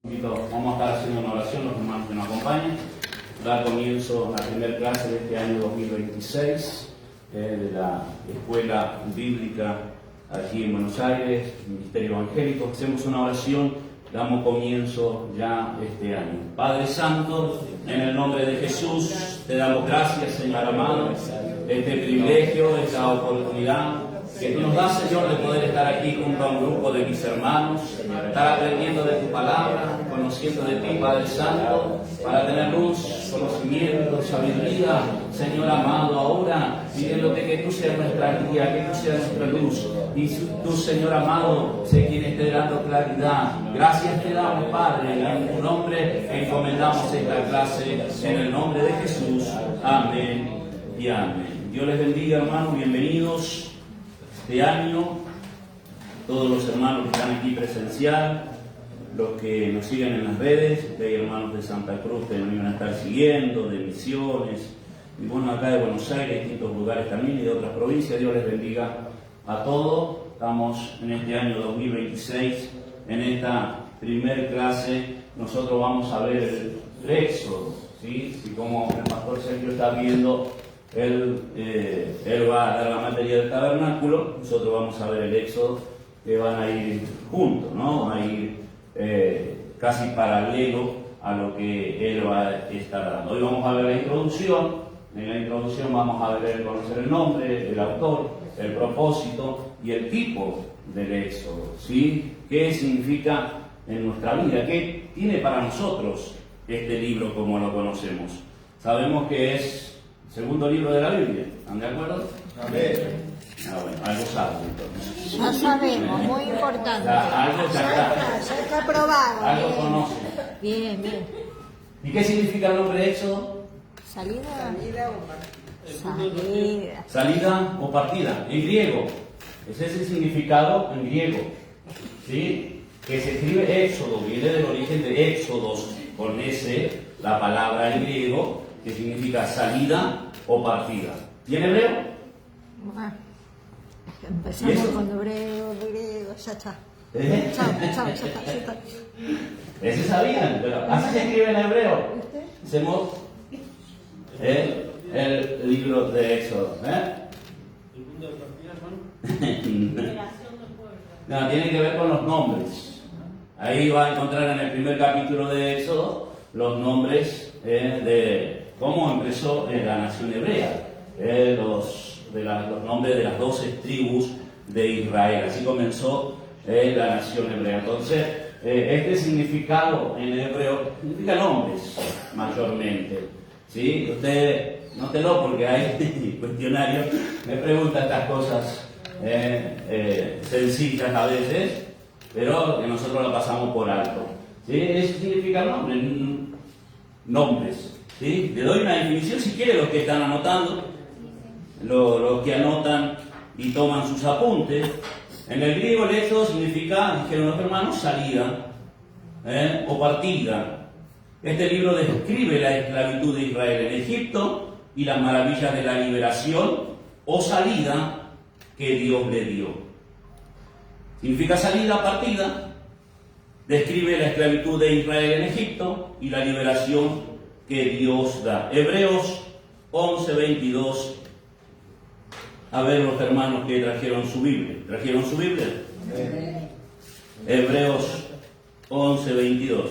Vamos a estar haciendo una oración, los hermanos que nos acompañan. Dar comienzo a la primera clase de este año 2026 de la Escuela Bíblica aquí en Buenos Aires, Ministerio Evangélico. Hacemos una oración, damos comienzo ya este año. Padre Santo, en el nombre de Jesús, te damos gracias, Señor amado, de este privilegio, de esta oportunidad que tú nos das, Señor, de poder estar aquí junto a un grupo de mis hermanos, estar aprendiendo de tu palabra, conociendo de ti, Padre Santo, para tener luz, conocimiento, sabiduría, Señor amado, ahora pidiéndote que tú seas nuestra guía, que tú seas nuestra luz, y tú, Señor amado, sé quien esté dando claridad. Gracias te damos, Padre, en tu nombre encomendamos esta clase, en el nombre de Jesús. Amén y amén. Dios les bendiga, hermanos, bienvenidos este año, todos los hermanos que están aquí presencial, los que nos siguen en las redes, que hay hermanos de Santa Cruz que nos iban a estar siguiendo, de Misiones, y bueno, acá de Buenos Aires, distintos lugares también y de otras provincias. Dios les bendiga a todos. Estamos en este año 2026, en esta primer clase, nosotros vamos a ver el Éxodo, ¿sí? Y como el pastor Sergio está viendo, él va a dar la materia del tabernáculo, nosotros vamos a ver el Éxodo, que van a ir juntos, ¿no? Van a ir casi paralelo a lo que él va a estar dando. Hoy vamos a ver la introducción. En la introducción vamos a ver, conocer el nombre, el autor, el propósito y el tipo del Éxodo, ¿sí? ¿Qué significa en nuestra vida? ¿Qué tiene para nosotros este libro como lo conocemos? Sabemos que es segundo libro de la Biblia, ¿están de acuerdo? Amén. Bueno, algo saben entonces. Ya sabemos, muy importante. Algo Ya está aprobado. Algo Bien. conocen. Bien, bien. ¿Y qué significa el nombre de Éxodo? Salida. Salida o partida, en griego. Ese es el significado en griego, ¿sí? Que se escribe Éxodo, viene del origen de Éxodos, con ese, la palabra en griego, que significa salida o partida. ¿Y en hebreo? Bueno, empezamos con hebreo, griego, ya está. Chao, ya está. Ese sabían, pero así se escribe en hebreo. Hacemos el libro de Éxodo. ¿El punto de partida, hermano? No, tiene que ver con los nombres. Ahí va a encontrar en el primer capítulo de Éxodo los nombres de cómo empezó la nación hebrea, los nombres de las 12 tribus de Israel. Así comenzó la nación hebrea. Entonces, este significado en hebreo significa nombres, mayormente. ¿Sí? Usted, nótelo porque hay cuestionarios, me preguntan estas cosas sencillas a veces, pero que nosotros la pasamos por alto. ¿Sí? Eso significa nombres. ¿Sí? Le doy una definición si quiere, los que están anotando, los que anotan y toman sus apuntes. En el griego el Éxodo significa, dijeron los hermanos, salida o partida. Este libro describe la esclavitud de Israel en Egipto y las maravillas de la liberación o salida que Dios le dio. Significa salida, partida. Describe la esclavitud de Israel en Egipto y la liberación que Dios da. Hebreos 11:22. A ver los hermanos que trajeron su Biblia. ¿Trajeron su Biblia? Hebreos 11:22.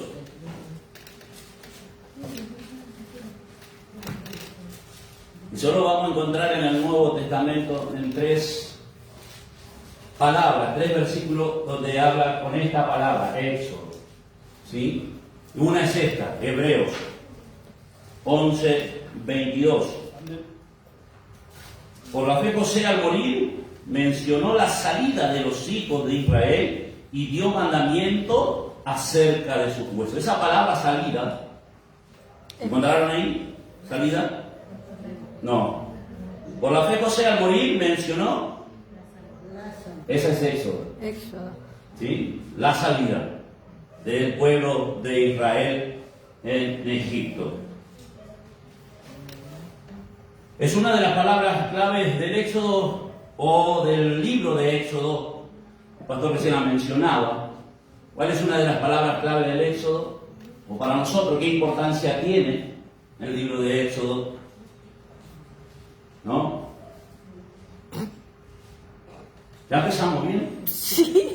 Y solo vamos a encontrar en el Nuevo Testamento en 3 palabras, 3 versículos donde habla con esta palabra, Éxodo. ¿Sí? Una es esta, Hebreos 11:22. Por la fe José al morir mencionó la salida de los hijos de Israel y dio mandamiento acerca de sus huesos. Esa palabra salida, ¿encontraron ahí? ¿Salida? No. Por la fe José al morir mencionó. Ese es Éxodo. ¿Sí? La salida del pueblo de Israel en Egipto. Es una de las palabras claves del Éxodo o del libro de Éxodo. El pastor recién la mencionaba. ¿Cuál es una de las palabras clave del Éxodo? o para nosotros, qué importancia tiene el libro de Éxodo, ¿no? ¿Ya empezamos bien? Sí.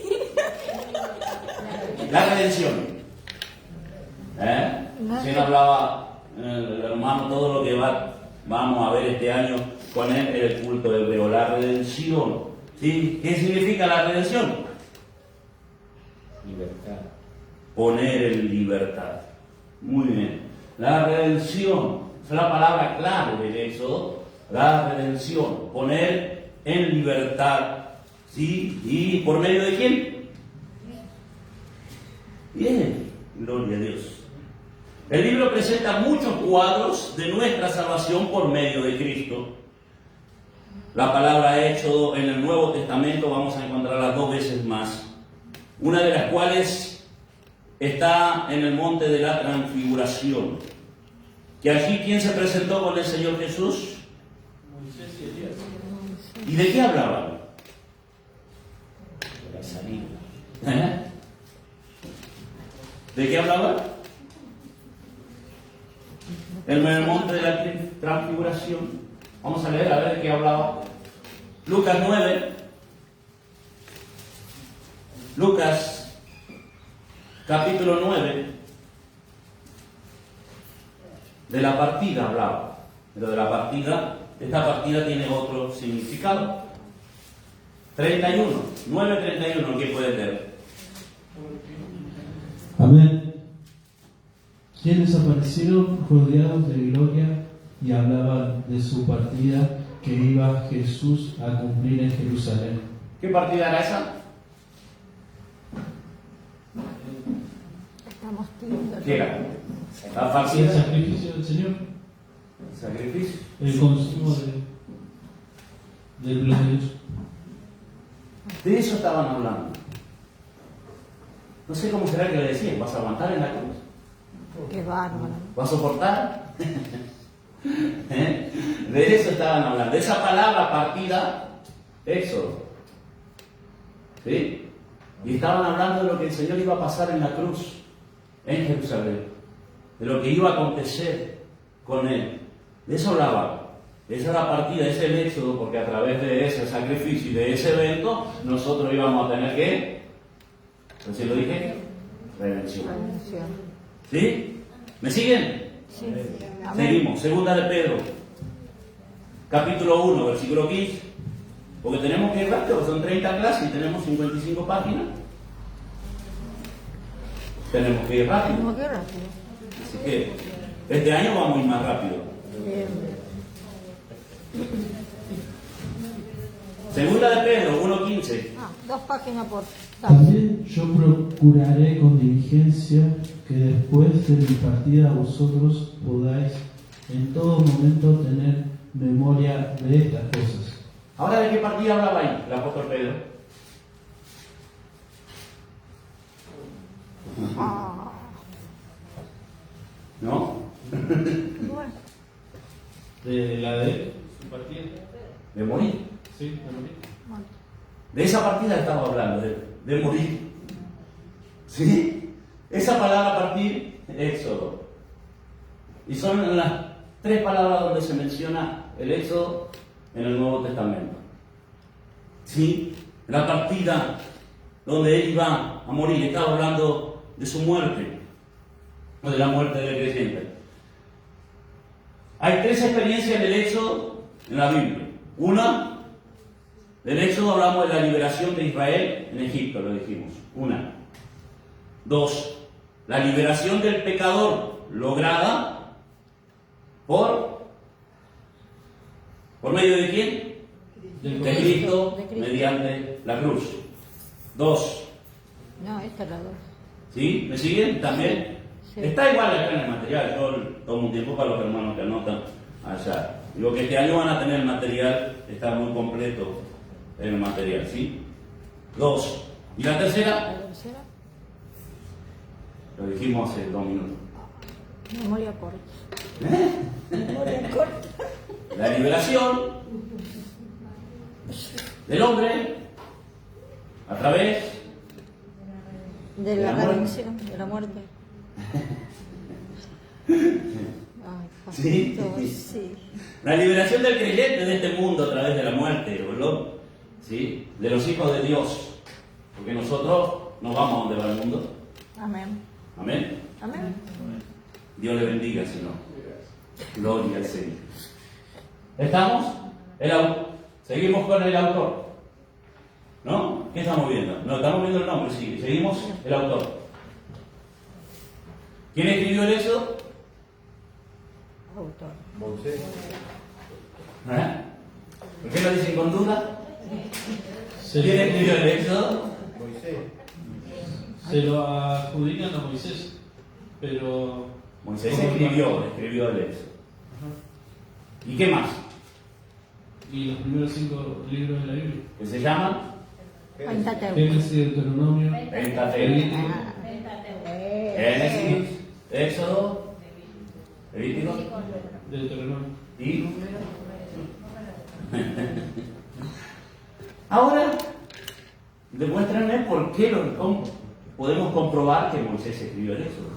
La redención. Si no hablaba el hermano todo lo que vamos a ver este año con él en el culto hebreo, la redención. ¿Sí? ¿Qué significa la redención? Libertad. Poner en libertad. Muy bien. La redención es la palabra clave del Éxodo. La redención. Poner en libertad. ¿Sí? ¿Y por medio de quién? Bien. Gloria a Dios. El libro presenta muchos cuadros de nuestra salvación por medio de Cristo. La palabra Éxodo en el Nuevo Testamento vamos a encontrarla 2 veces más. Una de las cuales está en el monte de la Transfiguración. Que allí, ¿quién se presentó con el Señor Jesús? Moisés y Elías. ¿Y de qué hablaban? De la salida. ¿De qué hablaban? En el monte de la Transfiguración. Vamos a leer a ver de qué hablaba. Lucas 9. Lucas, capítulo 9. De la partida hablaba. Pero de la partida, esta partida tiene otro significado. 31. 9:31, ¿qué puede leer? Amén. Quienes aparecieron rodeados de gloria y hablaban de su partida que iba Jesús a cumplir en Jerusalén. ¿Qué partida era esa? Estamos tibios. ¿Qué era? La El partida. sacrificio del Señor, Sacrificio. el consumo del plan de Dios. De eso estaban hablando. No sé cómo será que le decían. ¿Vas a aguantar en la cruz? Qué bárbaro. ¿Vas a soportar? De eso estaban hablando. De esa palabra partida, Éxodo. ¿Sí? Y estaban hablando de lo que el Señor iba a pasar en la cruz, en Jerusalén. De lo que iba a acontecer con Él. De eso hablaban. Esa es la partida, ese es el Éxodo, porque a través de ese sacrificio y de ese evento, nosotros íbamos a tener que, ¿recién lo dije? Redención. Redención. ¿Sí? ¿Me siguen? Sí. Amén. Seguimos. Segunda de Pedro, capítulo 1, versículo 15. Porque tenemos que ir rápido, son 30 clases y tenemos 55 páginas. Tenemos que ir rápido. Tenemos que ir rápido. Así que este año vamos a ir más rápido. Bien. Segunda de Pedro 1:15. 2 páginas por. También yo procuraré con diligencia que después de mi partida vosotros podáis en todo momento tener memoria de estas cosas. Ahora, ¿de qué partida hablaba ahí el apóstol Pedro? Ah, ¿No? bueno. De la de Su partida. De morir. Sí, de morir. Bueno. De esa partida estaba hablando, de morir. ¿Sí? Esa palabra partir, Éxodo. Y son las 3 palabras donde se menciona el Éxodo en el Nuevo Testamento. ¿Sí? La partida donde él iba a morir, estaba hablando de su muerte, o de la muerte del creyente. Hay 3 experiencias del Éxodo en la Biblia. Una, del Éxodo hablamos de la liberación de Israel en Egipto, lo dijimos. 1. 2. La liberación del pecador lograda por medio de quién? De Cristo, mediante la cruz. 2. No, esta es la 2. ¿Sí? ¿Me siguen? ¿También? Sí. Está igual acá en el material. Yo tomo un tiempo para los hermanos que anotan allá. Digo que este año van a tener el material, está muy completo en el material, ¿sí? 2. ¿Y la tercera? La tercera, Lo dijimos hace 2 minutos. memoria corta. Memoria corta. La liberación del hombre a través De la redención, de la muerte. Ay, ¿Sí? pastor, sí. La liberación del creyente de este mundo a través de la muerte, ¿verdad? ¿Sí? De los hijos de Dios. Porque nosotros no vamos a donde va el mundo. Amén. Amén. Amén. Dios le bendiga, Señor. Gloria al Señor. ¿Estamos? Seguimos con el autor. ¿No? ¿Qué estamos viendo? No, estamos viendo el nombre, sí. Seguimos el autor. ¿Quién escribió el Éxodo? Autor. Moisés. ¿Eh? ¿Por qué lo dicen con duda? Se ¿Quién lo, escribió el Éxodo? Moisés. se lo adjudican a Moisés, pero Moisés escribió el Éxodo. ¿Y qué más? y los primeros 5 libros de la Biblia. ¿Qué se llaman? Pentateuco. Génesis, Deuteronomio, Pentateuco. Levítico, Génesis, Éxodo, Levítico Deuteronomio. y... Ahora, demuéstranme por qué podemos comprobar que Moisés escribió el Éxodo.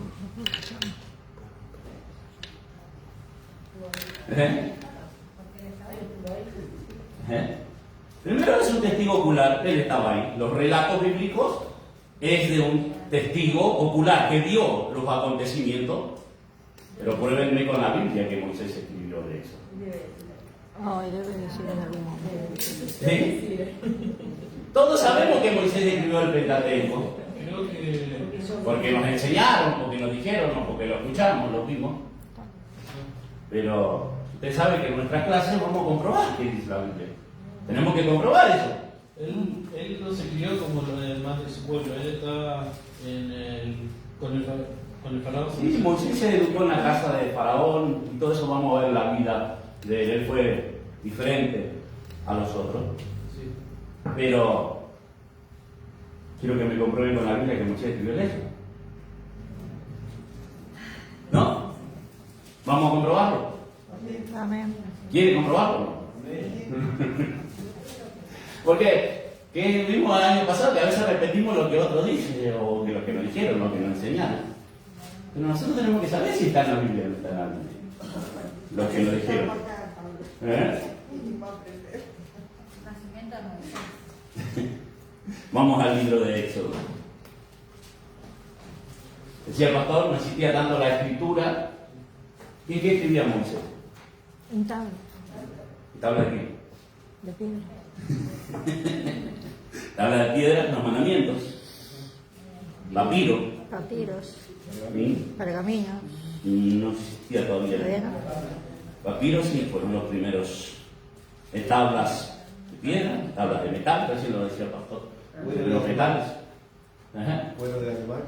Primero es un testigo ocular, él estaba ahí. Los relatos bíblicos es de un testigo ocular que vio los acontecimientos, pero pruébenme con la Biblia que Moisés escribió de eso. Ay, debe decir en algún momento. ¿Sí? Todos sabemos que Moisés escribió el Pentateuco, Creo que porque nos enseñaron, porque nos dijeron, o porque lo escuchamos, lo vimos. Pero usted sabe que en nuestras clases vamos a comprobar qué dice la Biblia. Tenemos que comprobar eso. él no se crió como los demás de su pueblo, él estaba con el faraón. Sí, Moisés se educó en la casa de Faraón y todo eso vamos a ver la vida de él. Él fue diferente a los otros. Sí. Pero quiero que me comprueben con la Biblia que Moisés escribió eso. ¿No? ¿Vamos a comprobarlo? Amén. ¿Quiere comprobarlo? Porque que vimos el año pasado que a veces repetimos lo que otros dicen o que lo que nos dijeron, lo que nos enseñaron. Pero nosotros tenemos que saber si está en la Biblia o no está en la Biblia. Lo que nos dijeron. Vamos al libro de Éxodo. Decía el pastor, me insistía dando la escritura. ¿Y qué escribía Moisés? Un tabla ¿Tabla de qué? de piedra. Tabla de piedra, los mandamientos. Papiro. Papiros. ¿Sí? Pergaminos. No existía todavía. ¿Todavía no? Papiros sí fueron los primeros. Tablas de piedra, tablas de metal, así lo decía el pastor. Los metales. Ajá. Cuero de animal.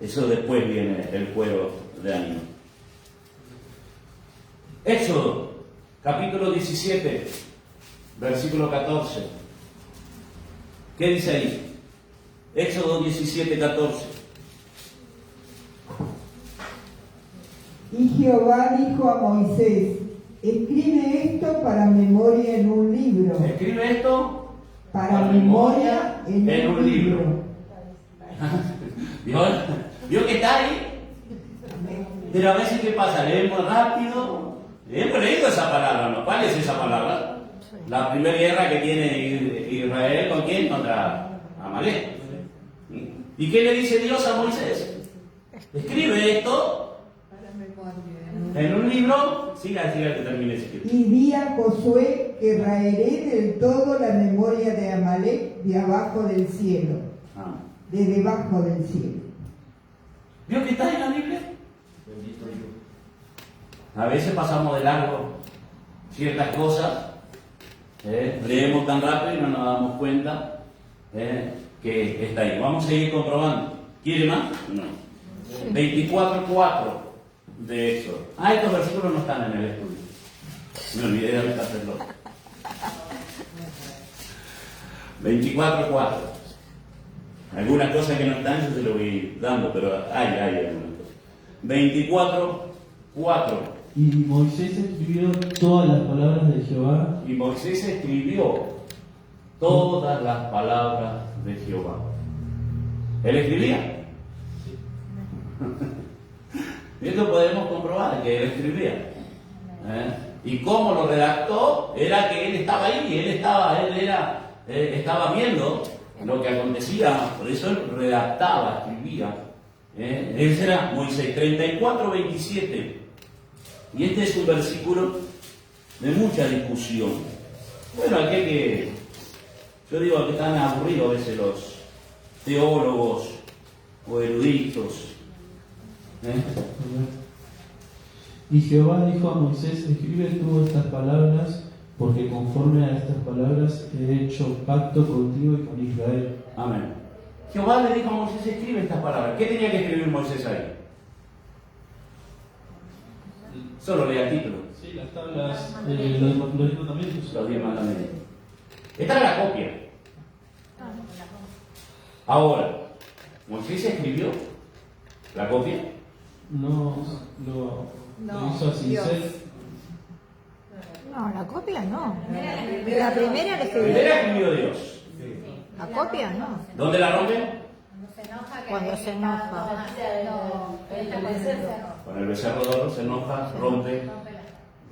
Eso después viene el cuero de animal. Éxodo, capítulo 17, versículo 14. ¿Qué dice ahí? Éxodo 17, 14. Y Jehová dijo a Moisés: escribe esto para memoria en un libro. Escribe esto Para memoria en un libro. ¿Vio que está ahí? Pero a veces, ¿qué pasa? Leemos rápido. Hemos leído esa palabra, ¿no? ¿Cuál es esa palabra? La primera guerra que tiene Israel, ¿con quién? Contra Amalek. ¿Y qué le dice Dios a Moisés? Escribe esto en un libro. Siga que termine ese libro. Y di a Josué que raeré del todo la memoria de Amalek de abajo del cielo, Ah. de debajo del cielo. ¿Vio que está en la Biblia? Bendito Dios. A veces pasamos de largo ciertas cosas, leemos tan rápido y no nos damos cuenta que está ahí. Vamos a seguir comprobando. ¿Quiere más? No. 24:4 de Éxodo. Estos versículos no están en el estudio. Me olvidé de hacerlo. 24:4. Algunas cosas que no están yo se lo voy dando, pero hay algunas cosas. 24:4. Y Moisés escribió todas las palabras de Jehová. Y Moisés escribió todas las palabras de Jehová. ¿Él escribía? Y esto podemos comprobar que él escribía. Y cómo lo redactó era que él estaba ahí, estaba viendo lo que acontecía, por eso él redactaba, escribía. Ese era Moisés 34:27. Y este es un versículo de mucha discusión. Bueno, yo digo que están aburridos a veces los teólogos o eruditos. Y Jehová dijo a Moisés: escribe tú estas palabras, porque conforme a estas palabras he hecho pacto contigo y con Israel. Amén. Jehová le dijo a Moisés: escribe estas palabras. ¿Qué tenía que escribir Moisés ahí? Solo lea el título. Sí, las tablas, los 10 mandamientos. Los 10 mandamientos. Esta es la copia. Ahora, ¿Moisés escribió la copia? No, lo hizo sin Dios. ser. No, la copia no. La primera la escribió. Primero escribió Dios. La copia no. ¿Dónde la rompen? Cuando se enoja. Con el becerro de oro se enoja, rompe.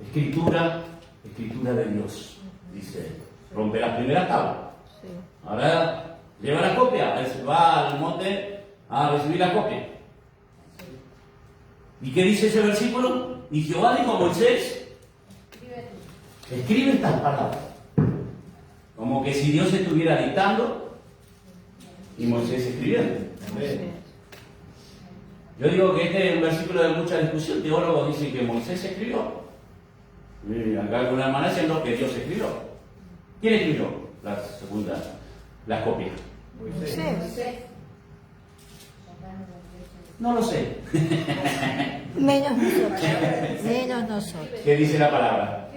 Escritura de Dios, dice. Rompe la primera tabla. Sí. Ahora lleva la copia, va al monte a recibir la copia. ¿Y qué dice ese versículo? Y Jehová dijo a Moisés: escribe estas palabras. Como que si Dios estuviera dictando y Moisés escribiendo. Sí. Yo digo que este es un versículo de mucha discusión. Teólogos dicen que Moisés escribió. Y acá alguna hermana diciendo que Dios escribió. ¿Quién escribió la copia? Moisés. No lo sé. Menos nosotros. Menos nosotros. ¿Qué dice la palabra?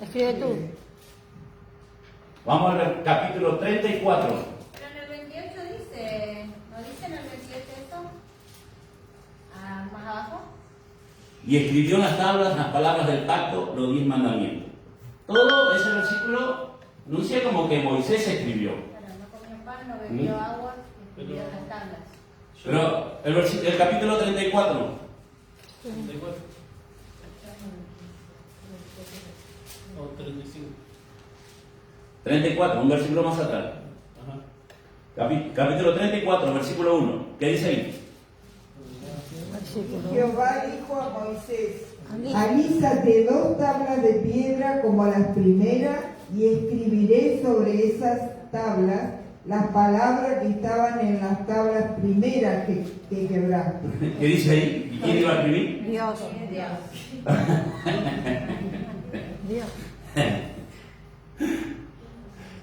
Escribe tú. Vamos al capítulo 34. Pero en el 28 dice, ¿no dice en el 27 eso? Más abajo. Y escribió en las tablas las palabras del pacto, los 10 mandamientos. Todo ese versículo anuncia como que Moisés escribió. Pero no comió pan, no bebió agua, escribió las tablas. Pero el capítulo 34. 34. O 35. 34, un versículo más atrás. Ajá. Capítulo 34, versículo 1. ¿Qué dice ahí? Versículo. Jehová dijo a Moisés: Alízate. alízate 2 tablas de piedra como las primeras, y escribiré sobre esas tablas las palabras que estaban en las tablas primeras que quebraste. ¿Qué dice ahí? ¿Y quién iba a escribir? Dios. Dios.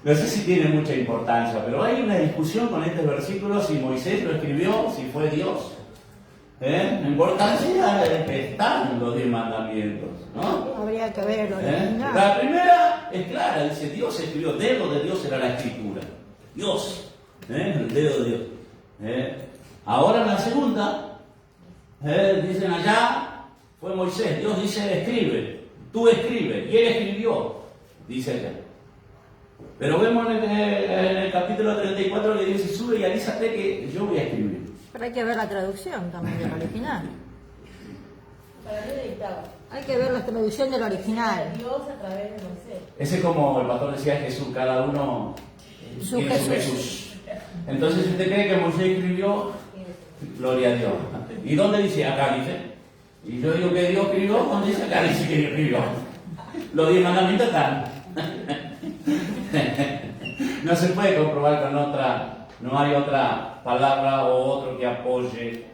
No sé si tiene mucha importancia, pero hay una discusión con este versículo, si Moisés lo escribió, si fue Dios. La importancia es que están los 10 mandamientos, ¿no? Habría que ver lo original. La primera es clara, dice: Dios escribió, dedo de Dios era la escritura. Dios, el dedo de Dios. Ahora en la segunda, dicen allá, fue Moisés. Dios dice: escribe, tú escribe, y él escribió, dice allá. Pero vemos en el capítulo 34 que dice: sube y alízate que yo voy a escribir. Pero hay que ver la traducción también del original. Para mí dictaba. Hay que ver la traducción del original. Dios a través de Moisés. Ese es como el pastor decía Jesús, cada uno Su tiene su Jesús. Jesús. Entonces, si usted cree que Moisés escribió, gloria a Dios. ¿Y dónde dice? Acá dice. Y yo digo que Dios escribió, ¿dónde dice? Acá dice que Dios escribió. Los 10 mandamientos están. No se puede comprobar con otra, no hay otra palabra o otro que apoye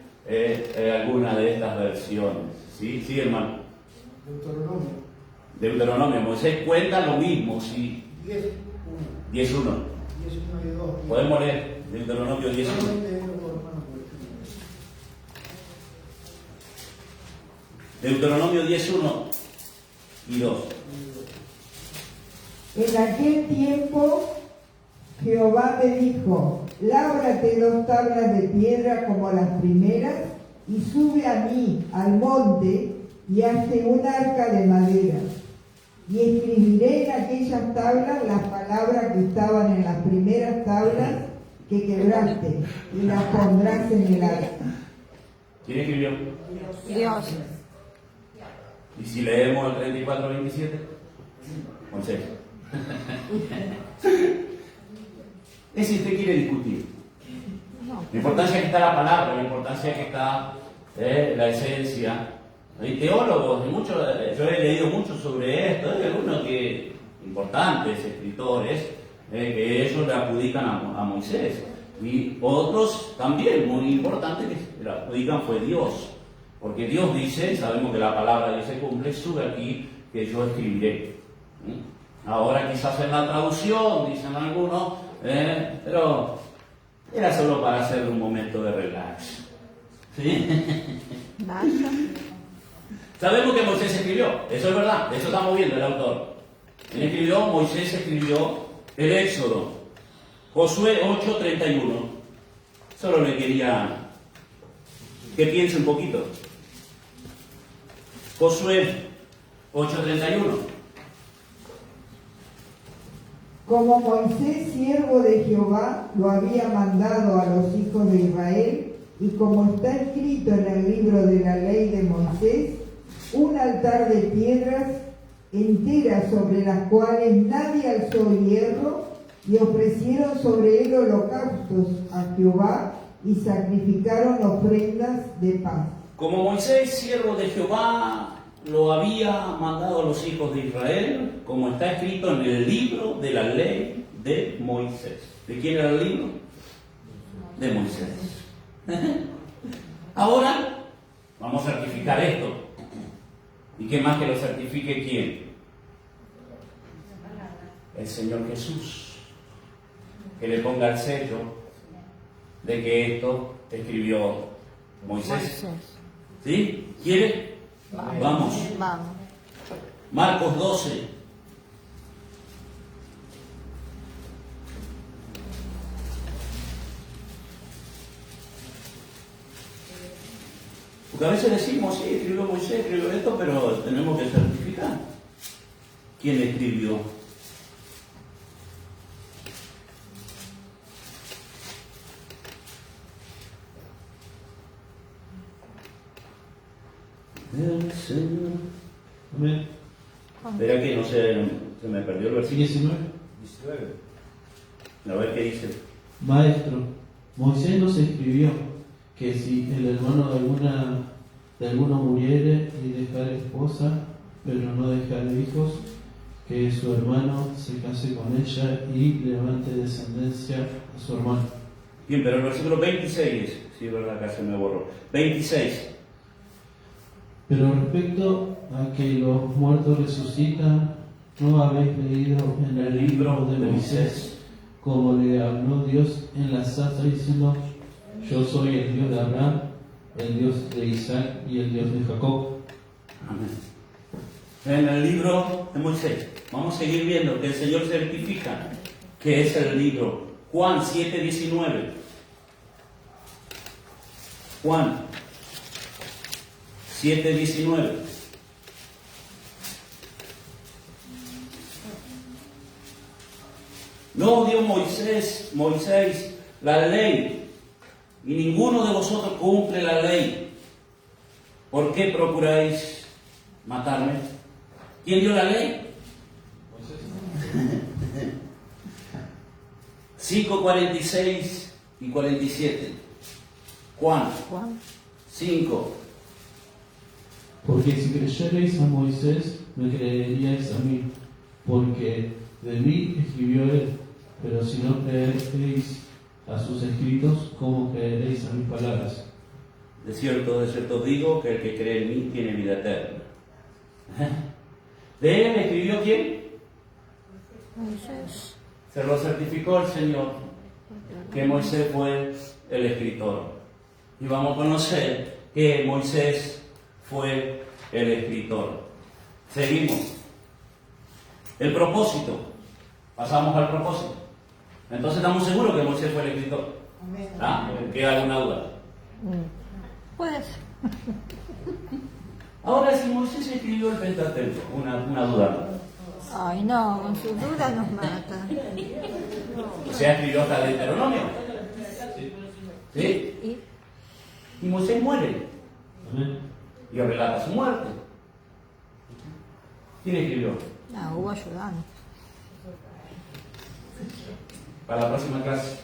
alguna de estas versiones. ¿Sí? Sí, hermano. Deuteronomio Deuteronomio, Moisés cuenta lo mismo, sí. 10:1. 10.1. 10:1 y 2. Podemos leer Deuteronomio 10.1. Deuteronomio 10.1 y 2. En aquel tiempo Jehová me dijo: lábrate 2 tablas de piedra como las primeras, y sube a mí al monte y hazte un arca de madera. Y escribiré en aquellas tablas las palabras que estaban en las primeras tablas que quebraste, y las pondrás en el arca. ¿Quién escribió? Dios. Y si leemos el 34-27, Moisés. Es si usted quiere discutir. La importancia que está la palabra, la importancia que está la esencia. Hay teólogos, yo he leído mucho sobre esto, hay algunos que, importantes escritores, que ellos le adjudican a Moisés. Y otros también, muy importantes, que le adjudican fue Dios. Porque Dios dice, sabemos que la palabra de Dios se cumple, sube aquí que yo escribiré. Ahora quizás en la traducción, dicen algunos, pero era solo para hacer un momento de relax. ¿Sí? Basta. Sabemos que Moisés escribió, eso es verdad, eso estamos viendo el autor. Él escribió, Moisés escribió el Éxodo, Josué 8:31. Solo le quería que piense un poquito. Josué 8:31. Como Moisés, siervo de Jehová, lo había mandado a los hijos de Israel, y como está escrito en el libro de la ley de Moisés, un altar de piedras enteras sobre las cuales nadie alzó hierro, y ofrecieron sobre él holocaustos a Jehová, y sacrificaron ofrendas de paz. Como Moisés, siervo de Jehová, lo había mandado a los hijos de Israel, como está escrito en el libro de la ley de Moisés. ¿De quién era el libro? De Moisés. Ahora vamos a certificar esto. ¿Y qué más que lo certifique quién? El Señor Jesús. Que le ponga el sello de que esto escribió Moisés. ¿Sí? ¿Quiere? Vamos. Vamos. Marcos 12. Porque a veces decimos, sí, escribió Moisés, escribió esto, pero tenemos que certificar. ¿Quién escribió? El Señor. Amén. Espera que no se me perdió el versículo. 19. A ver qué dice. Maestro, Moisés nos escribió que si el hermano de alguno muriere y dejare esposa, pero no dejare hijos, que su hermano se case con ella y levante descendencia a su hermano. Bien, pero el versículo 26, sí, es verdad, acá se me borró. 26. Pero respecto a que los muertos resucitan, ¿no habéis leído en el libro de Moisés como le habló Dios en la zarza diciendo: yo soy el Dios de Abraham, el Dios de Isaac y el Dios de Jacob? Amén. En el libro de Moisés, vamos a seguir viendo que el Señor certifica que es el libro. Juan 7:19. Juan 7:19. No dio Moisés la ley, y ninguno de vosotros cumple la ley. ¿Por qué procuráis matarme? ¿Quién dio la ley? 5:46 y 47. Juan 5. Porque si creyereis a Moisés, me creeríais a mí, porque de mí escribió él. Pero si no creeréis a sus escritos, ¿cómo creeréis a mis palabras? De cierto os digo que el que cree en mí tiene vida eterna. ¿De él escribió quién? Moisés. Se lo certificó el Señor, que Moisés fue el escritor. Y vamos a conocer que Moisés fue el escritor. Seguimos. El propósito. Pasamos al propósito. Entonces estamos seguros que Moisés fue el escritor. ¿Ah? ¿Queda alguna duda? Puedes. Ahora, si Moisés escribió el Pentateuco, una duda. Ay, no, con sus dudas nos mata. O sea, escribió hasta el Deuteronomio. ¿Sí? ¿Y? Y Moisés muere. Amén. y relata su muerte. ¿Quién escribió? No, hubo ayudante. Para la próxima clase.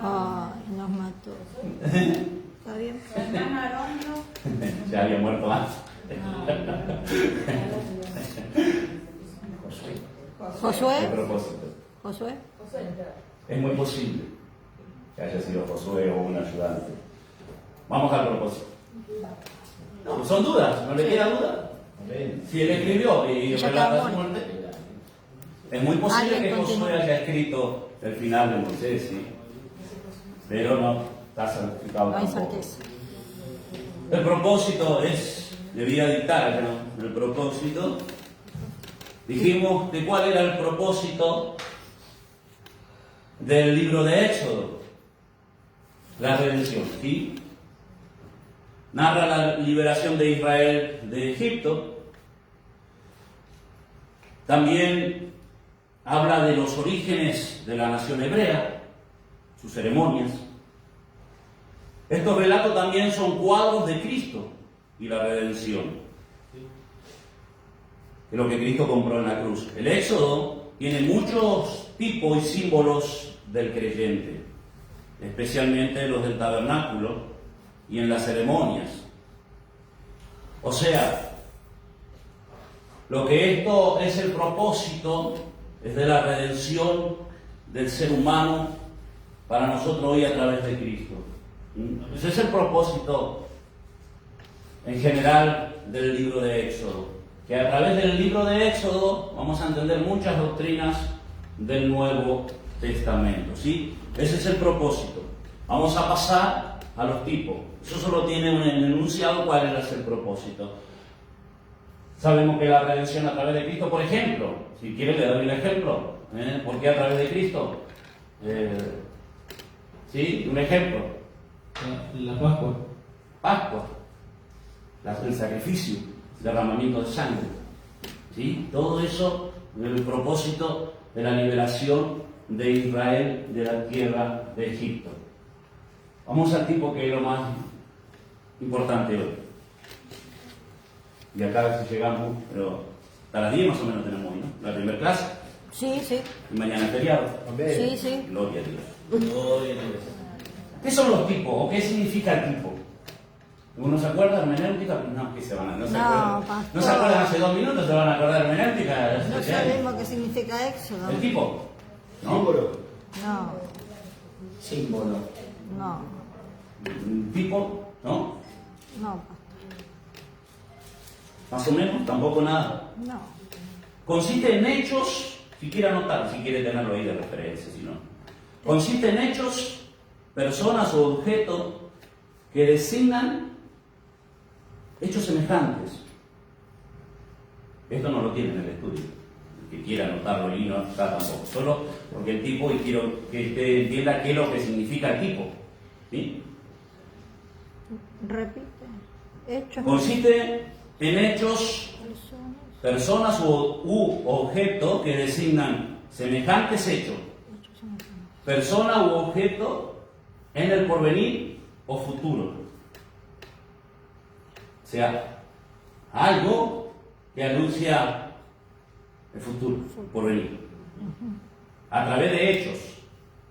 Ay, nos mató. ¿Está bien? Hermano Aarón, ¿no? Ya había muerto antes. ¿Qué ¿Josué? propósito? ¿Josué? Es muy posible que haya sido Josué o un ayudante. Vamos al propósito. No, son dudas, ¿no le queda duda? Si él escribió y Ya relata está su muerto. muerte, es muy posible Alguien que Josué continúe. haya escrito el final de Moisés, ¿sí? Pero no está certificado No hay tampoco. certeza. El propósito es, debía dictar, ¿no? El propósito. Dijimos que cuál era el propósito del libro de Éxodo. La redención, ¿sí? Narra la liberación de Israel de Egipto. También habla de los orígenes de la nación hebrea, sus ceremonias. Estos relatos también son cuadros de Cristo y la redención, de lo que Cristo compró en la cruz. El Éxodo tiene muchos tipos y símbolos del creyente, especialmente los del tabernáculo y en las ceremonias. O sea, lo que esto es el propósito es de la redención del ser humano para nosotros hoy a través de Cristo. Ese es el propósito en general del libro de Éxodo, que a través del libro de Éxodo vamos a entender muchas doctrinas del Nuevo Testamento, ¿sí? Ese es el propósito. Vamos a pasar a los tipos. Eso solo tiene un enunciado cuál es el propósito. Sabemos que la redención a través de Cristo, por ejemplo, si quiere le doy un ejemplo. ¿Por qué a través de Cristo? ¿Sí? Un ejemplo. La Pascua. Pascua, el sacrificio, el derramamiento de sangre, ¿sí? Todo eso el propósito de la liberación de Israel de la tierra de Egipto. Vamos al tipo que es lo más importante hoy. Y acá a ver si llegamos, pero hasta las 10 más o menos tenemos hoy, ¿no? La primera clase, Sí, sí. y mañana es feriado. Sí, sí. Gloria a Dios. Gloria a Dios. ¿Qué son los tipos o qué significa el tipo? ¿Uno se acuerda de hermenéutica? No, ¿qué se van a no se No, acuerdan? pastor. ¿No se acuerdan hace 2 minutos? ¿Se van a acordar de hermenéutica? No sabemos qué significa Éxodo. ¿El tipo? ¿No? Símbolo. No, Símbolo. no, ¿Un tipo? ¿No? no, pastor. Más o menos, tampoco nada. No. Consiste en hechos, si quiere anotar, si quiere tenerlo ahí de referencia, si no. Consiste en hechos, personas o objetos que designan hechos semejantes. Esto no lo tiene en el estudio. El que quiera anotarlo y no está tampoco. Solo porque el tipo, y quiero que usted entienda qué es lo que significa el tipo. ¿Sí? Repite. Hechos. Consiste en hechos, personas u objetos que designan semejantes hechos, persona u objeto en el porvenir o futuro. O sea, algo que anuncia el futuro, el porvenir, a través de hechos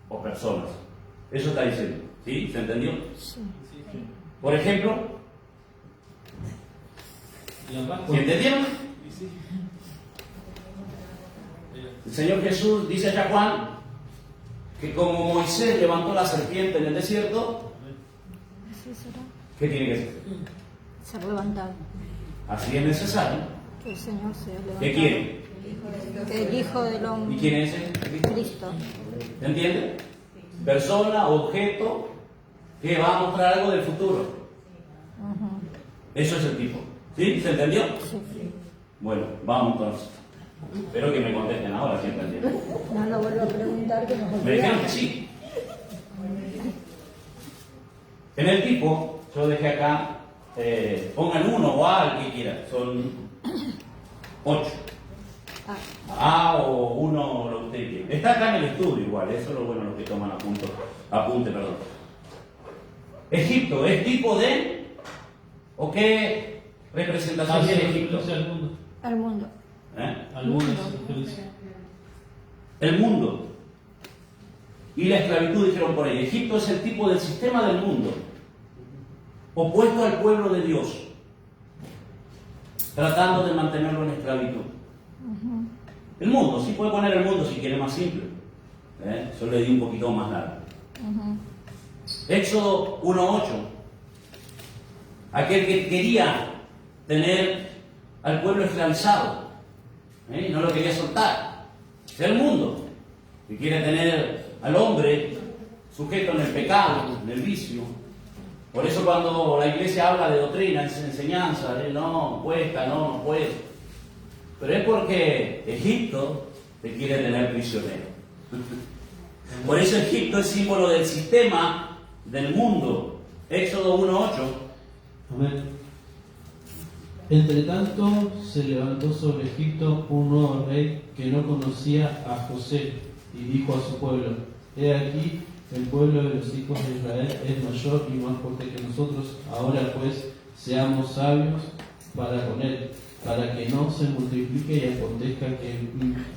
o personas. Eso está diciendo, ¿sí? ¿Se entendió? Sí. Por ejemplo, La Pascua. ¿sí entendieron? Y sí. El Señor Jesús dice allá Juan que como Moisés levantó la serpiente en el desierto, Así será. ¿qué tiene que ser? Ser levantado. Así es necesario. Que el Señor sea levantado. ¿Qué quiere? Que el Hijo del ¿Y Hombre. quién es ese? Cristo. ¿Se entiende? Persona, objeto, que va a mostrar algo del futuro. Ujú. Eso es el tipo. ¿Sí? ¿Se entendió? Sí. Bueno, vamos entonces. Espero que me contesten ahora si entendieron. No lo vuelvo a preguntar que nos Me dijeron que olvidamos. sí. En el tipo, yo dejé acá, pongan uno o A, el que quieran. Son 8. Ah, A o 1, lo que usted quiera. Está acá en el estudio igual, eso es lo bueno los que toman apunte, perdón. Egipto es tipo de ¿O qué representación tiene Egipto? Al mundo. Al mundo. ¿Eh? Al mundo. Mundo. El mundo. Y la esclavitud, dijeron por ahí. Egipto es el tipo del sistema del mundo, opuesto al pueblo de Dios, tratando de mantenerlo en esclavitud. El mundo, sí puede poner el mundo si quiere más simple. Yo le di un poquito más largo. Éxodo 1:8. Aquel que quería tener al pueblo esclavizado, no lo quería soltar. Es el mundo que quiere tener al hombre sujeto en el pecado, en el vicio. Por eso cuando la iglesia habla de doctrina, de enseñanza, no cuesta, no puede. Pero es porque Egipto te quiere tener prisionero. Por eso Egipto es símbolo del sistema del mundo. Éxodo 1:8. Amén. Entre tanto se levantó sobre Egipto un nuevo rey que no conocía a José y dijo a su pueblo: He aquí, el pueblo de los hijos de Israel es mayor y más fuerte que nosotros. Ahora pues seamos sabios para con él, para que no se multiplique y acontezca que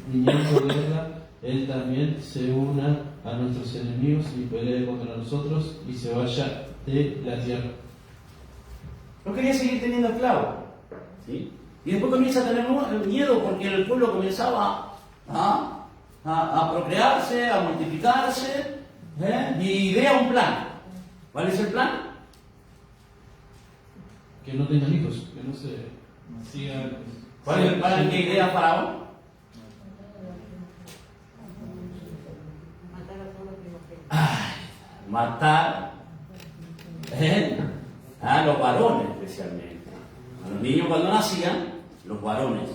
viniendo guerra él también se una a nuestros enemigos y pelee contra nosotros y se vaya de la tierra. No quería seguir teniendo esclavos. ¿Sí? Y después comienza a tener miedo porque el pueblo comenzaba a procrearse, a multiplicarse, y idea un plan. ¿Cuál es el plan? Que no tengan hijos, que no se sigan. ¿Cuál es el plan? ¿Qué idea Faraón? Matar a los varones especialmente. A los niños cuando nacían, los varones.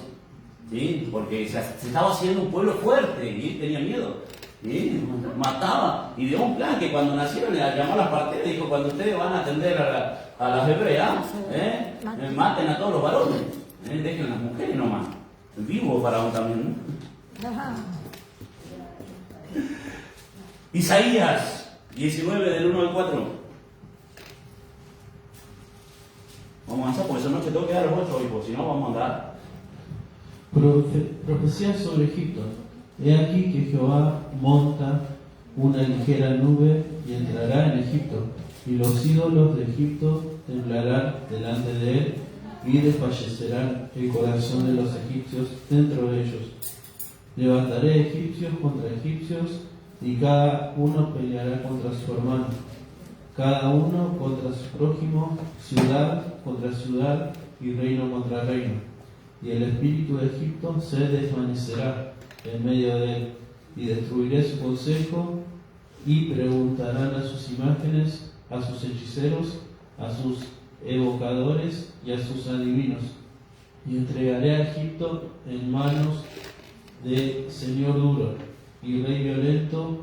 ¿Sí? Porque se estaba haciendo un pueblo fuerte y él tenía miedo. ¿Sí? Mataba y dio un plan que cuando nacieron le llamó a las parteras y dijo: cuando ustedes van a atender a las hebreas, maten a todos los varones, dejen a las mujeres nomás. Vivo Faraón también, ¿no? Ajá. Isaías 19 del 1 al 4. Vamos a avanzar porque esa noche tengo que dar los 8 hoy, porque si no vamos a andar. Profecía sobre Egipto. He aquí que Jehová monta una ligera nube y entrará en Egipto, y los ídolos de Egipto temblarán delante de él, y desfallecerán el corazón de los egipcios dentro de ellos. Levantaré egipcios contra egipcios, y cada uno peleará contra su hermano, cada uno contra su prójimo, ciudad contra ciudad y reino contra reino. Y el espíritu de Egipto se desvanecerá en medio de él, y destruiré su consejo, y preguntarán a sus imágenes, a sus hechiceros, a sus evocadores y a sus adivinos. Y entregaré a Egipto en manos de señor duro, y rey violento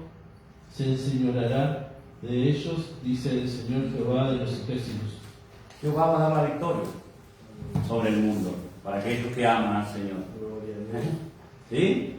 se enseñoreará de ellos, dice el Señor Jehová de los ejércitos. Jehová va a dar la victoria sobre el mundo para aquellos que aman al Señor. ¿Sí?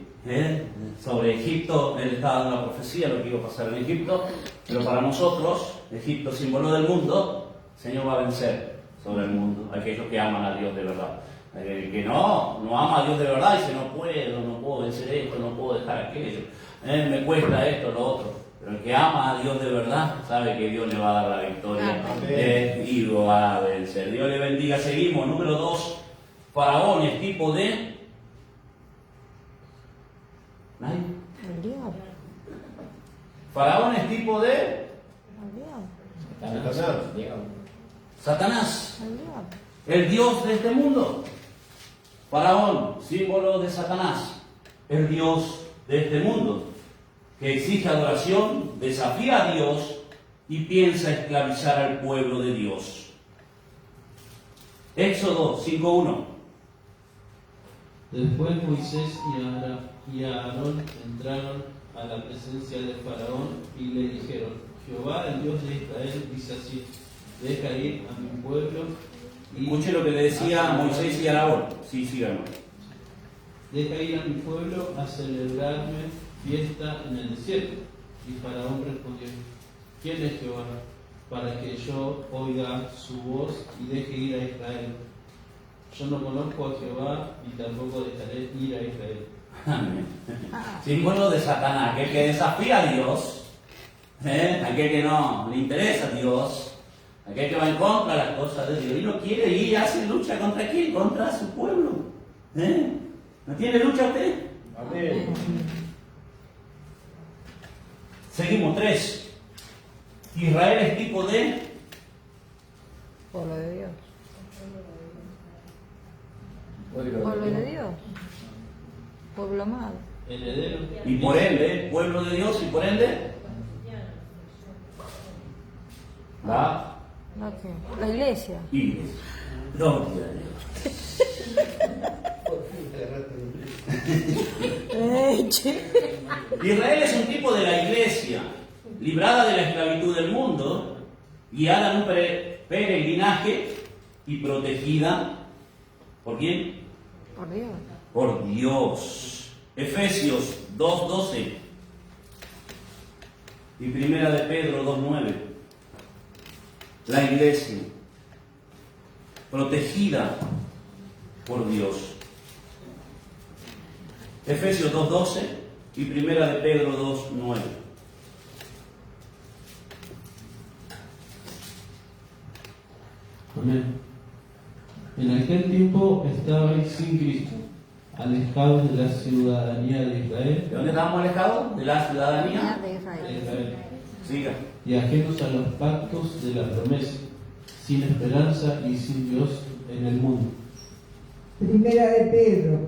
Sobre Egipto, él estaba dando la profecía, lo que iba a pasar en Egipto, pero para nosotros, Egipto, símbolo del mundo, el Señor va a vencer sobre el mundo, aquellos que aman a Dios de verdad. El que no ama a Dios de verdad y dice: no puedo vencer esto, no puedo dejar aquello, me cuesta esto, lo otro. Pero el que ama a Dios de verdad sabe que Dios le va a dar la victoria y lo va a vencer. Dios le bendiga. Seguimos. Número 2. Faraón es tipo de... ¿Nadie? El diablo. Faraón es tipo de... El diablo. Satanás. El diablo. El Dios de este mundo. Faraón, símbolo de Satanás. El Dios de este mundo, que exige adoración, desafía a Dios y piensa esclavizar al pueblo de Dios. Éxodo 5:1. Después Moisés y Aarón entraron a la presencia de Faraón y le dijeron: Jehová, el Dios de Israel, dice así: deja ir a mi pueblo. Y escuche lo que le decía Moisés y Aarón. Sí, síganos. Deja ir a mi pueblo a celebrarme fiesta en el desierto. Y Faraón respondió: ¿quién es Jehová? para que yo oiga su voz y deje ir a Israel. Yo no conozco a Jehová y tampoco dejaré ir a Israel. Amén. Símbolo de Satanás, aquel que desafía a Dios, aquel que no le interesa a Dios, aquel que va en contra de las cosas de Dios y no quiere ir y hace lucha contra quién, contra su pueblo. ¿No tiene lucha usted? Amén. Seguimos, 3. Israel es tipo de Pueblo de Dios. Pueblo Pueblo de de Dios. Dios. Pueblo amado. Heredero. y por ende, pueblo de Dios y por ende la La iglesia. iglesia. Gloria a Dios. Israel es un tipo de la iglesia, librada de la esclavitud del mundo, guiada en un peregrinaje y protegida ¿por quién? Por Dios. Por Dios. Efesios 2:12 y Primera de Pedro 2:9. La iglesia, protegida por Dios. Efesios 2:12 y Primera de Pedro 2:9. Amén. En aquel tiempo estabais sin Cristo, alejados de la ciudadanía de Israel, ¿De dónde estábamos alejados? De la ciudadanía. De de Israel. Israel, Siga. y ajenos a los pactos de la promesa, sin esperanza y sin Dios en el mundo. Primera de Pedro.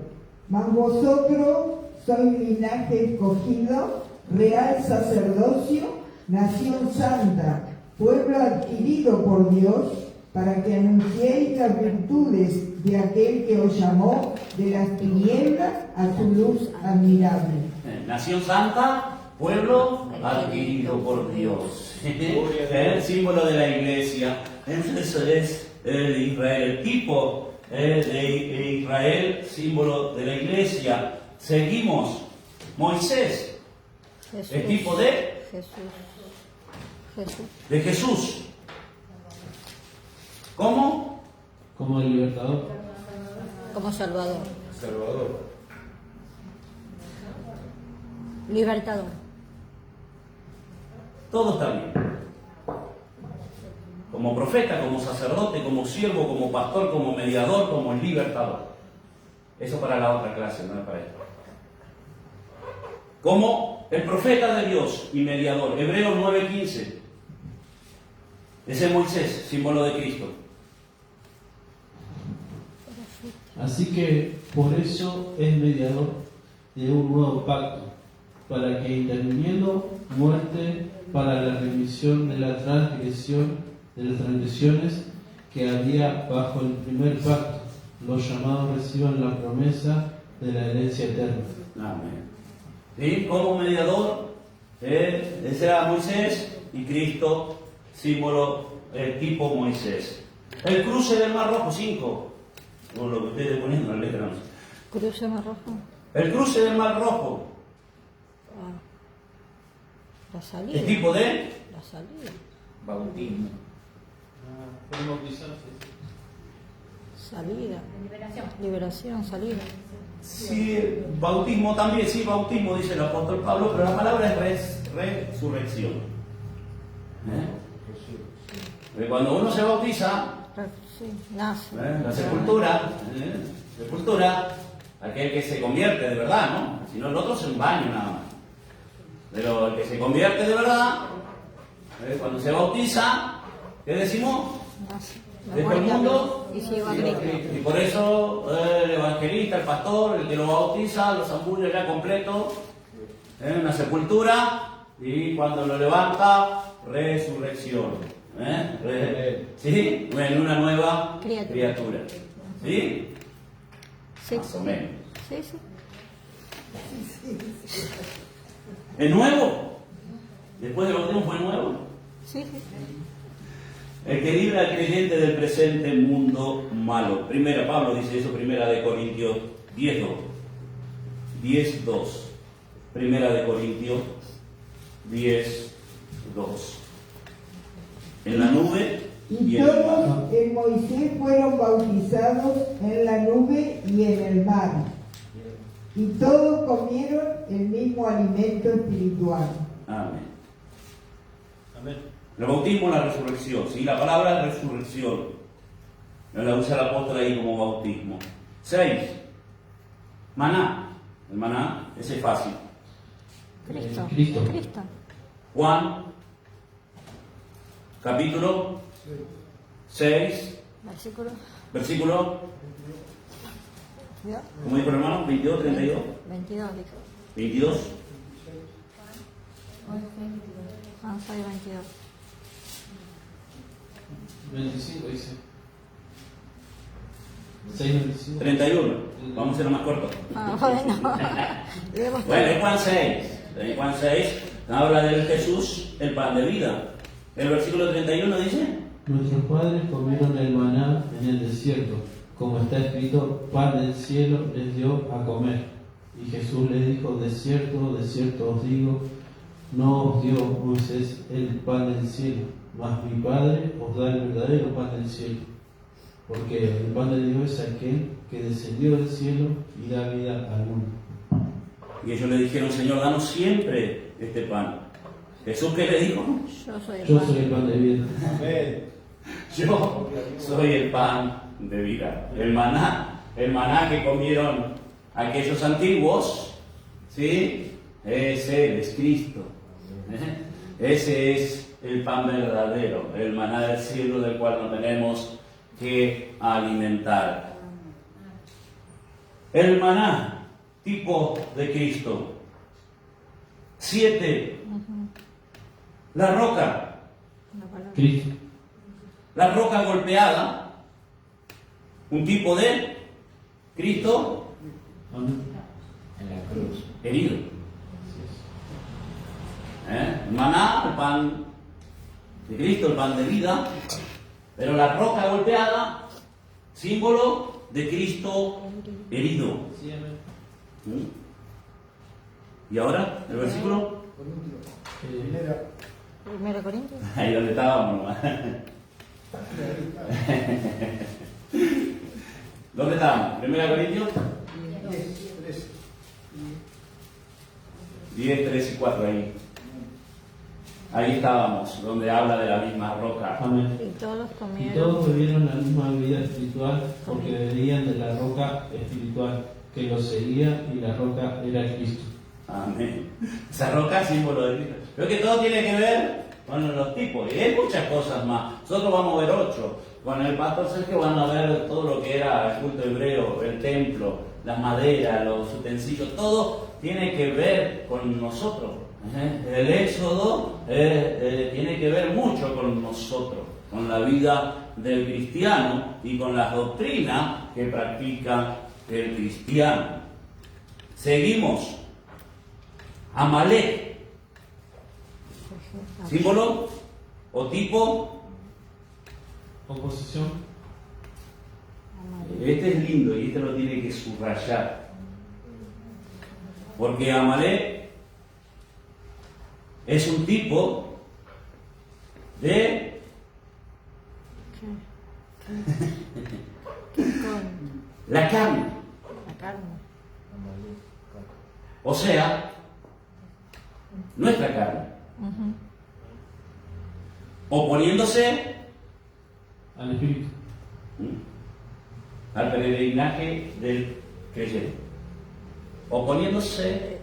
Mas vosotros sois linaje escogido, real sacerdocio, nación santa, pueblo adquirido por Dios, para que anunciéis las virtudes de aquel que os llamó de las tinieblas a su luz admirable. Nación santa, pueblo adquirido por Dios. El símbolo de la iglesia. Eso es el Israel, el tipo de Israel, símbolo de la iglesia. Seguimos. Moisés, Jesús. el tipo de Jesús. Jesús. ¿Cómo? Como el libertador, Como Salvador. Salvador. Libertador. Todo está bien. Como profeta, como sacerdote, como siervo, como pastor, como mediador, como libertador. Eso para la otra clase, no es para esto. Como el profeta de Dios y mediador. Hebreos 9:15. Ese es Moisés, símbolo de Cristo. así que por eso es mediador de un nuevo pacto, para que interviniendo muerte para la remisión de las transgresiones que había bajo el primer pacto, los llamados reciban la promesa de la herencia eterna. Amén. ¿Sí? Como mediador, ese era Moisés y Cristo, símbolo, tipo Moisés. El cruce del Mar Rojo, 5. Con lo que ustedes poniendo en la letra. No sé. Cruce Mar Rojo. El cruce del Mar Rojo, Ah. La salida. el tipo de La salida. Bautismo. Fueron bautizados. Salida. Liberación. Liberación, salida. sí, bautismo también, sí, bautismo dice el apóstol Pablo, pero la palabra es resurrección. Cuando uno se bautiza, Sí, nace. la sepultura, aquel que se convierte de verdad, ¿no? Si no, el otro es un baño nada más. Pero el que se convierte de verdad, cuando se bautiza, ¿qué decimos? Nace. Deja el mundo Y se lleva a Cristo. y por eso el evangelista, el pastor, el que lo bautiza, lo zambulle ya completo en una sepultura y cuando lo levanta, resurrección. ¿Sí? En una nueva criatura. ¿Sí? Sí. Más o menos. Sí, sí. ¿Es nuevo? Después del bautismo fue nuevo. Sí, sí. El que libra al creyente del presente mundo malo. Primera, Pablo dice eso, Primera de Corintios 10:2. 10:2. Primera de Corintios 10:2. en la nube Y y en el mar. todos en Moisés fueron bautizados en la nube y en el mar. Y todos comieron el mismo alimento espiritual. Amén. Amén. El bautismo es la resurrección, ¿sí? La palabra resurrección no la usa el apóstol ahí como bautismo. 6. Maná. El maná, ese es fácil. Cristo. Cristo. Cristo. Juan, capítulo 6, Versículo. versículo, ¿Vio? como dijo el hermano, 22, 32, 22, dijo. 22. 11 y 22. 25 dice. 6:25. 31. Vamos a hacerlo más corto. Ah, bueno. Leemos Bueno, todo. en Juan 6. En Juan 6 habla del Jesús, el pan de vida. El versículo 31 dice: Nuestros padres comieron el maná en el desierto, como está escrito, pan del cielo les dio a comer. Y Jesús le dijo, de cierto os digo, no os dio Moisés el pan del cielo, mas mi Padre os da el verdadero pan del cielo. Porque el pan de Dios es aquel que descendió del cielo y da vida al mundo. Y ellos le dijeron: Señor, danos siempre este pan. Jesús, ¿qué le dijo? Yo soy el Yo pan. soy el pan de vida. Amén. Yo soy el pan de vida. El maná que comieron aquellos antiguos, ¿sí? Ese es Cristo. Ese es el pan verdadero, el maná del cielo del cual nos tenemos que alimentar. El maná, tipo de Cristo. 7. La roca. La palabra. Cristo. La roca golpeada, un tipo de Cristo Amén. En la cruz. herido. El maná, el pan de Cristo, el pan de vida, pero la roca golpeada, símbolo de Cristo herido. Sí, amén. ¿Y ahora el versículo? Primero Corintios. Ahí donde estábamos nomás. ¿Dónde estábamos? ¿1 Corintios? 10, 3 y 4 ahí. Ahí estábamos, donde habla de la misma roca. Amén. Y todos Y comieron. todos bebieron la misma bebida espiritual porque bebían de la roca espiritual que los seguía y la roca era Cristo. Amén. Esa roca es símbolo de Cristo. Creo que todo tiene que ver con los tipos. Y hay muchas cosas más. Nosotros vamos a ver 8. Con el pastor Sergio van a ver todo lo que era el culto hebreo, el templo, las maderas, los utensilios. Todo tiene que ver con nosotros. El Éxodo tiene que ver mucho con nosotros, con la vida del cristiano y con las doctrinas que practica el cristiano. Seguimos. Amalek, símbolo o tipo. Oposición. Este es lindo y este lo tiene que subrayar. Porque Amalek es un tipo de Con la carne. la carne. O sea, nuestra carne. Ujú. Oponiéndose Al Espíritu. al peregrinaje del creyente. Oponiéndose.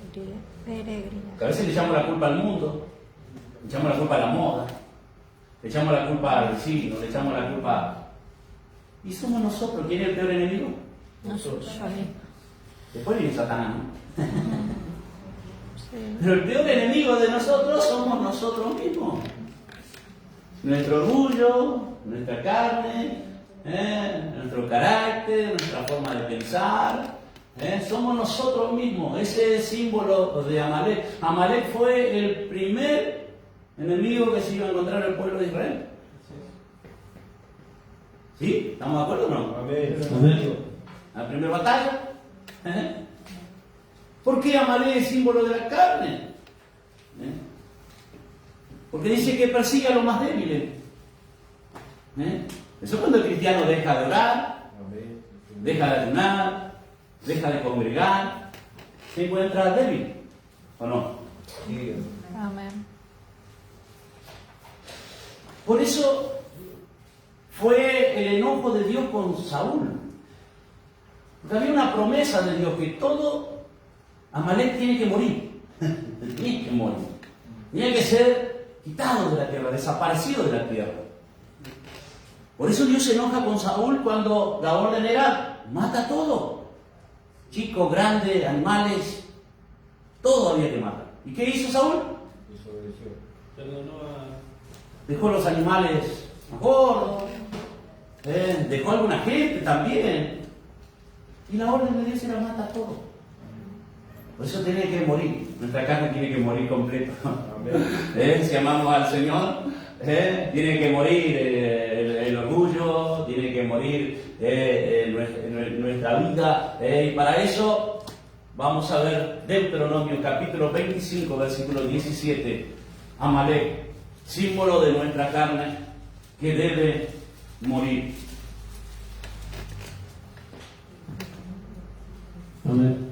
Peregrina. Que a veces le echamos la culpa al mundo, le echamos la culpa a la moda, le echamos la culpa al signo, le echamos la culpa. Y somos nosotros. ¿Quién es el peor enemigo? Nosotros. Yo mismo. Después viene Satanás, ¿no? Sí. Pero el peor enemigo de nosotros somos nosotros mismos. Nuestro orgullo, nuestra carne, nuestro carácter, nuestra forma de pensar. Somos nosotros mismos. Ese es el símbolo de Amalek. Amalek fue el primer enemigo que se iba a encontrar el pueblo de Israel. ¿Sí? ¿Estamos de acuerdo o no? Amén. Amén. La primera batalla. ¿Por qué Amalek es símbolo de la carne? Porque dice que persigue a los más débiles. Eso es cuando el cristiano deja de orar, deja de ayunar, deja de congregar, se encuentra débil, ¿o no? Amén. Por eso fue el enojo de Dios con Saúl. Porque había una promesa de Dios que todo Amalek tiene que morir. Tiene que morir. Tiene que ser quitado de la tierra, desaparecido de la tierra. Por eso Dios se enoja con Saúl cuando la orden era: mata todo. Chicos, grandes, animales, todo había que matar. ¿Y qué hizo Saúl? Perdonó a... Dejó los animales gordos, dejó a alguna gente también. Y la orden de Dios era: mata todo. Por eso tiene que morir. Nuestra carne tiene que morir completa. Si amamos al Señor, tiene que morir el orgullo, tiene que morir nuestra vida. Y para eso vamos a ver Deuteronomio capítulo 25, versículo 17. Amalek, símbolo de nuestra carne que debe morir. Amén.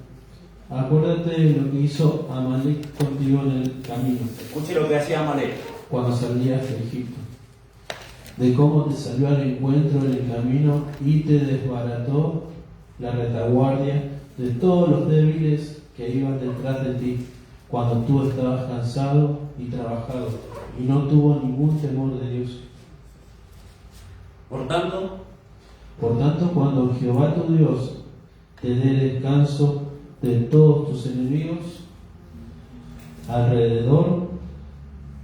Acuérdate de lo que hizo Amalek contigo en el camino, Escuche lo que hacía Amalek. cuando salías de Egipto, de cómo te salió al encuentro en el camino y te desbarató la retaguardia de todos los débiles que iban detrás de ti, cuando tú estabas cansado y trabajado, y no tuvo ningún temor de Dios. Por tanto, Cuando Jehová tu Dios te dé descanso de todos tus enemigos alrededor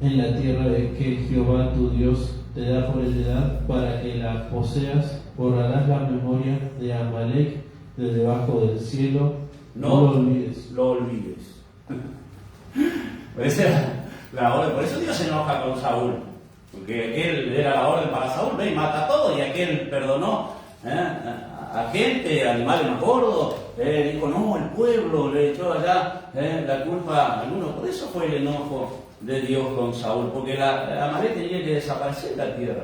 en la tierra que Jehová tu Dios te da por heredad para que la poseas, borrarás la memoria de Amalek de debajo del cielo. No lo olvides. Lo olvides. Por eso era la orden. Por eso Dios se enoja con Saúl. Porque aquel era la orden para Saúl: ve y mata todo. Y aquel perdonó a gente, animales más gordos. Dijo: no, el pueblo le echó allá la culpa a algunos. Por eso fue el enojo de Dios con Saúl. Porque Amalek tenía que desaparecer de la tierra.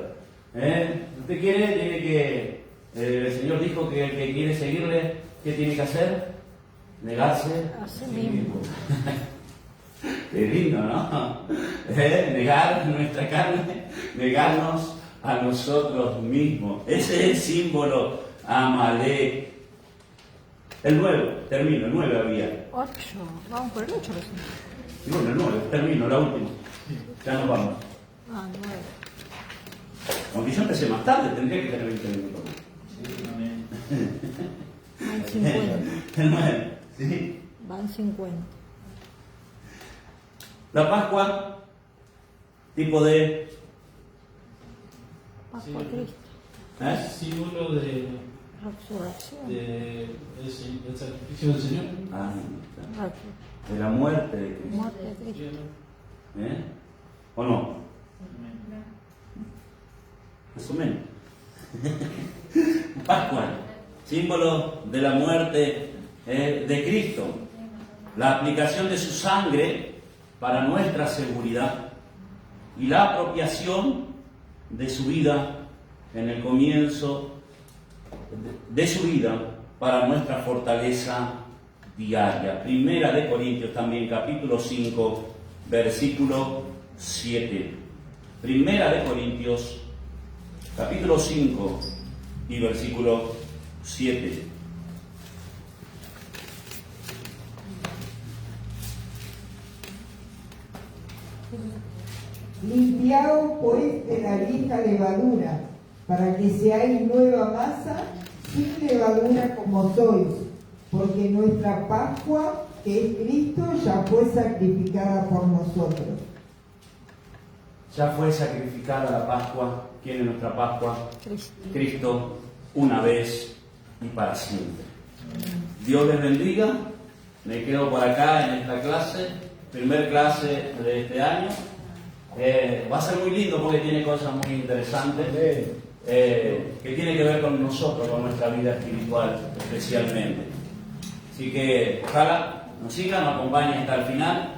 Usted quiere, tiene que. El Señor dijo que el que quiere seguirle, ¿qué tiene que hacer? Negarse A sí mismo. Qué lindo, ¿no? Negar nuestra carne, negarnos a nosotros mismos. Ese es el símbolo Amalek. El 9, termino, el 9 había. 8. Vamos por el 8 recién. Y bueno, el 9, termino, la última. Ya nos vamos. Ah, 9. Aunque yo empecé más tarde, tendría que tener 20 minutos más. Van 50. El 9, ¿sí? Van 50. La Pascua, tipo de... Pascua Cristo. Símbolo de Resurrección. del sacrificio del Señor. De la muerte de Cristo. Muerte de Cristo. ¿O no? Más o menos. Pascua, símbolo de la muerte de Cristo. La aplicación de su sangre para nuestra seguridad y la apropiación de su vida en el comienzo de su vida para nuestra fortaleza diaria. Primera de Corintios también, capítulo 5, versículo 7. Primera de Corintios, capítulo 5 y versículo 7. Limpiaos pues de la vieja levadura, para que seáis nueva masa, sin levadura como sois, porque nuestra Pascua, que es Cristo, ya fue sacrificada por nosotros. Ya fue sacrificada la Pascua. ¿Quién es nuestra Pascua? Cristo. Cristo, una vez y para siempre. Dios les bendiga. Me quedo por acá en esta clase, primer clase de este año. Va a ser muy lindo porque tiene cosas muy interesantes que tiene que ver con nosotros, con nuestra vida espiritual especialmente. Así que ojalá nos sigan, nos acompañen hasta el final.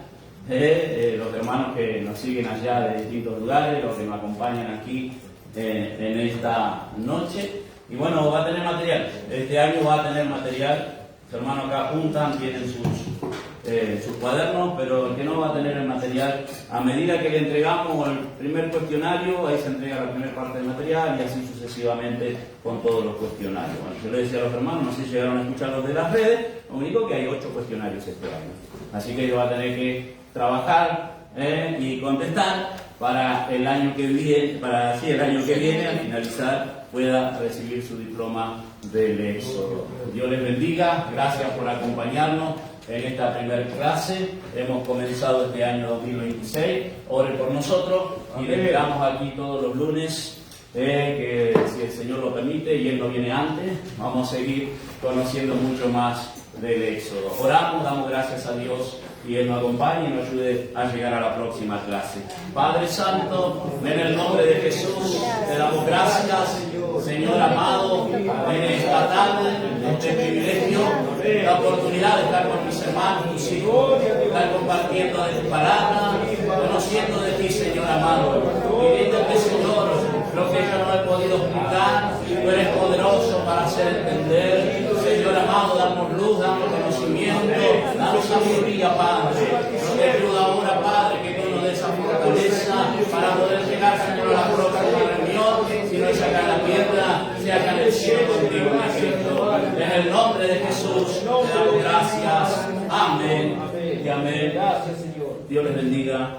Los hermanos que nos siguen allá de distintos lugares, los que nos acompañan aquí en esta noche. Y bueno, va a tener material. Este año va a tener material. Los hermanos acá apuntan, tienen sus cuadernos, pero el que no va a tener el material, a medida que le entregamos el primer cuestionario, ahí se entrega la primera parte del material y así sucesivamente con todos los cuestionarios. Bueno, yo le decía a los hermanos, no sé si llegaron a escuchar los de las redes, lo único que hay 8 cuestionarios este año. Así que ellos van a tener que trabajar y contestar para el año que viene, para así el año que viene, al finalizar, pueda recibir su diploma del Éxodo. Dios les bendiga, gracias por acompañarnos en esta primera clase. Hemos comenzado este año 2026. Ore por nosotros y le esperamos aquí todos los lunes, que si el Señor lo permite y Él no viene antes, vamos a seguir conociendo mucho más del Éxodo. Oramos, damos gracias a Dios y Él nos acompañe y nos ayude a llegar a la próxima clase. Padre Santo, en el nombre de Jesús, te damos gracias, Señor amado, en esta tarde, este privilegio, la oportunidad de estar con mis hermanos, mis hijos, estar compartiendo de tu palabra, conociendo de ti, Señor amado, pidiéndote, Señor, lo que yo no he podido explicar, tú eres poderoso para hacer entender. Señor amado, danos luz, danos conocimiento, danos sabiduría, Padre. Yo te pido ahora, Padre, que tú nos des esa fortaleza para poder llegar, Señor, a la próxima reunión. Si no es acá en la tierra, sea acá en el cielo contigo, mi Cristo. En el nombre de Jesús, te damos gracias. Amén y amén. Gracias, Señor. Dios les bendiga.